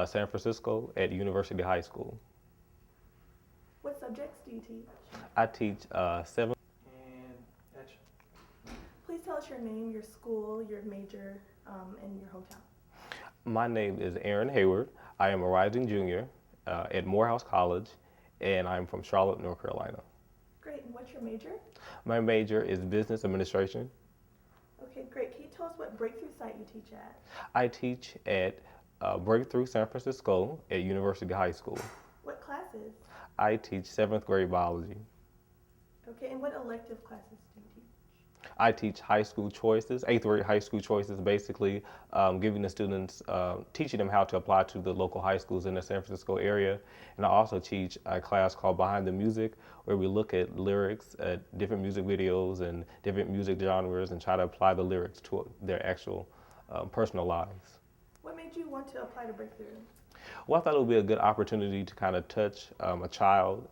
San Francisco at University High School. What subjects do you teach? I teach seventh. Please tell us your name, your school, your major, and your hometown. My name is Aaron Heyward. I am a rising junior at Morehouse College, and I'm from Charlotte, North Carolina. Great, and what's your major? My major is business administration. Okay, great. Can you tell us what breakthrough site you teach at? I teach at Breakthrough San Francisco at University High School. What classes? I teach seventh grade biology. Okay, and what elective classes do you teach? I teach high school choices, eighth grade high school choices, basically giving the students, teaching them how to apply to the local high schools in the San Francisco area. And I also teach a class called Behind the Music, where we look at lyrics, at different music videos and different music genres and try to apply the lyrics to their actual personal lives. What made you want to apply to Breakthrough? Well, I thought it would be a good opportunity to kind of touch a child,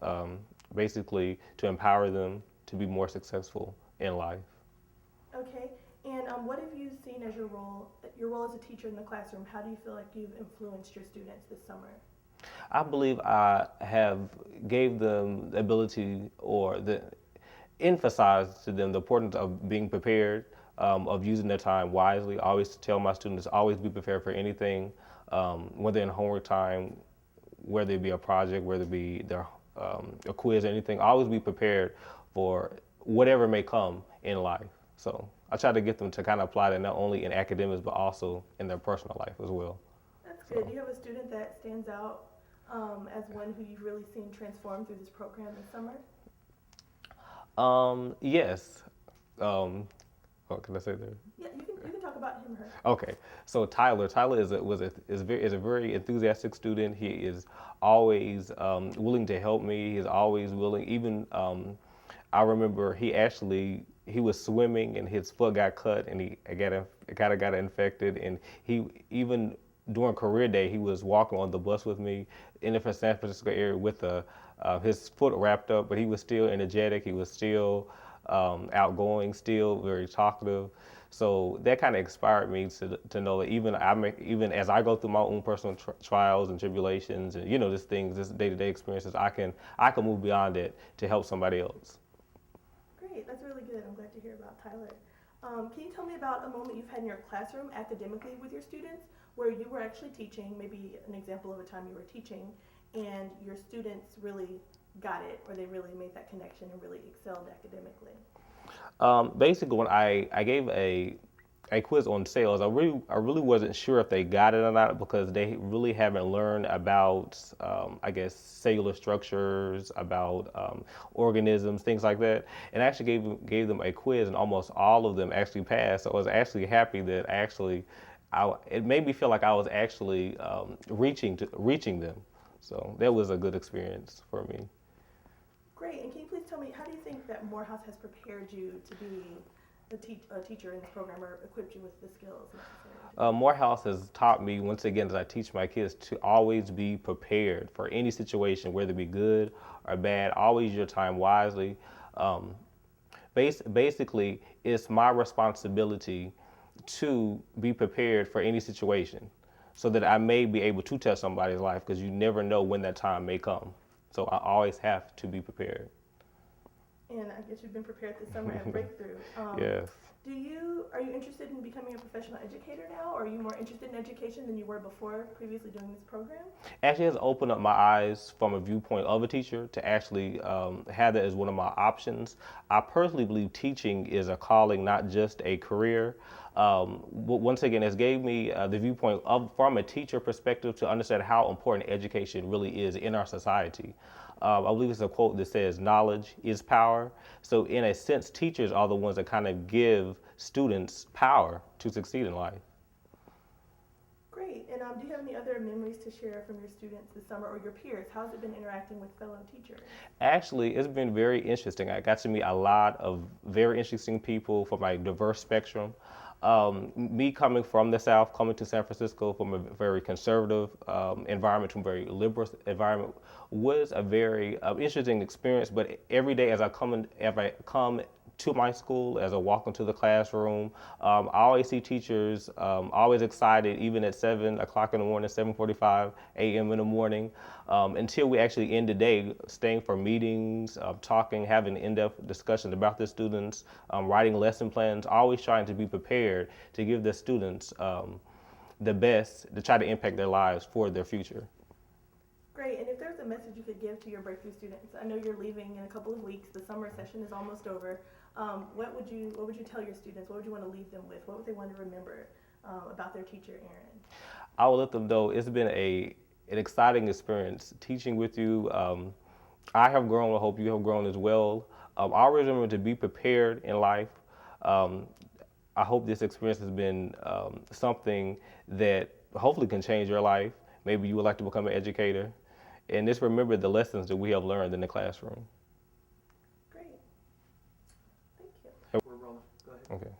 basically to empower them to be more successful in life. Okay, and what have you seen as your role as a teacher in the classroom? How do you feel like you've influenced your students this summer? I believe I have gave them the ability or the emphasized to them the importance of being prepared, of using their time wisely. I always tell my students always be prepared for anything, whether in homework time, whether it be a project, whether it be a quiz or anything. Always be prepared for whatever may come in life. So I try to get them to kind of apply that not only in academics but also in their personal life as well. That's good. Do you have a student that stands out as one who you've really seen transform through this program this summer? Yes. What can I say there? Yeah, you can talk about him or her. Okay, so Tyler. Tyler is a very enthusiastic student. He is always willing to help me. He's always willing. Even I remember he was swimming and his foot got cut and he kind of got infected, and he even during career day he was walking on the bus with me in the San Francisco area with his foot wrapped up, but he was still energetic. He was still outgoing, still very talkative. So that kind of inspired me to know that even as I go through my own personal trials and tribulations and this day-to-day experiences, I can move beyond it to help somebody else. Great, that's really good. I'm glad to hear about Tyler. Can you tell me about a moment you've had in your classroom academically with your students where you were actually teaching, maybe an example of a time you were teaching and your students really got it, or they really made that connection and really excelled academically? Basically, when I gave a quiz on sales, I really wasn't sure if they got it or not because they really haven't learned about I guess cellular structures, about organisms, things like that. And I actually gave them a quiz, and almost all of them actually passed. So I was actually happy that it made me feel like I was actually reaching them. So that was a good experience for me. Great, and can you please tell me, how do you think that Morehouse has prepared you to be a teacher in this program, or equipped you with the skills necessary? Morehouse has taught me, once again, as I teach my kids, to always be prepared for any situation, whether it be good or bad. Always use your time wisely. Basically, it's my responsibility to be prepared for any situation so that I may be able to touch somebody's life, because you never know when that time may come. So I always have to be prepared. And I guess you've been prepared this summer at Breakthrough. Yes. Are you interested in becoming a professional educator now, or are you more interested in education than you were before previously doing this program? Actually has opened up my eyes from a viewpoint of a teacher to actually have that as one of my options. I personally believe teaching is a calling, not just a career. Once again, it's gave me the viewpoint from a teacher perspective to understand how important education really is in our society. I believe it's a quote that says, "Knowledge is power." So in a sense, teachers are the ones that kind of give students power to succeed in life. Great. And do you have any other memories to share from your students this summer, or your peers? How's it been interacting with fellow teachers? Actually, it's been very interesting. I got to meet a lot of very interesting people from a diverse spectrum. Me coming from the South, coming to San Francisco from a very conservative environment to a very liberal environment was a very interesting experience. But every day as I come to my school, as I walk into the classroom. I always see teachers always excited, even at 7 o'clock in the morning, 7:45 a.m. in the morning, until we actually end the day, staying for meetings, talking, having in-depth discussions about the students, writing lesson plans, always trying to be prepared to give the students the best to try to impact their lives for their future. Great. And if there's a message you could give to your breakthrough students, I know you're leaving in a couple of weeks. The summer session is almost over. What would you tell your students? What would you want to leave them with? What would they want to remember about their teacher, Aaron? I will let them know it's been an exciting experience teaching with you. I have grown. I hope you have grown as well. I always remember to be prepared in life. Um, I hope this experience has been something that hopefully can change your life. Maybe you would like to become an educator. And just remember the lessons that we have learned in the classroom. Great. Thank you. We're rolling. Go ahead. Okay.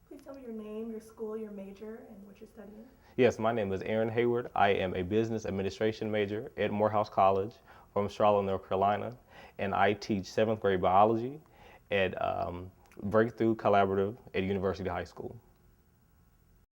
Please tell me your name, your school, your major, and what you're studying. Yes, my name is Aaron Heyward. I am a business administration major at Morehouse College from Charlotte, North Carolina, and I teach 7th grade biology at Breakthrough Collaborative at University High School.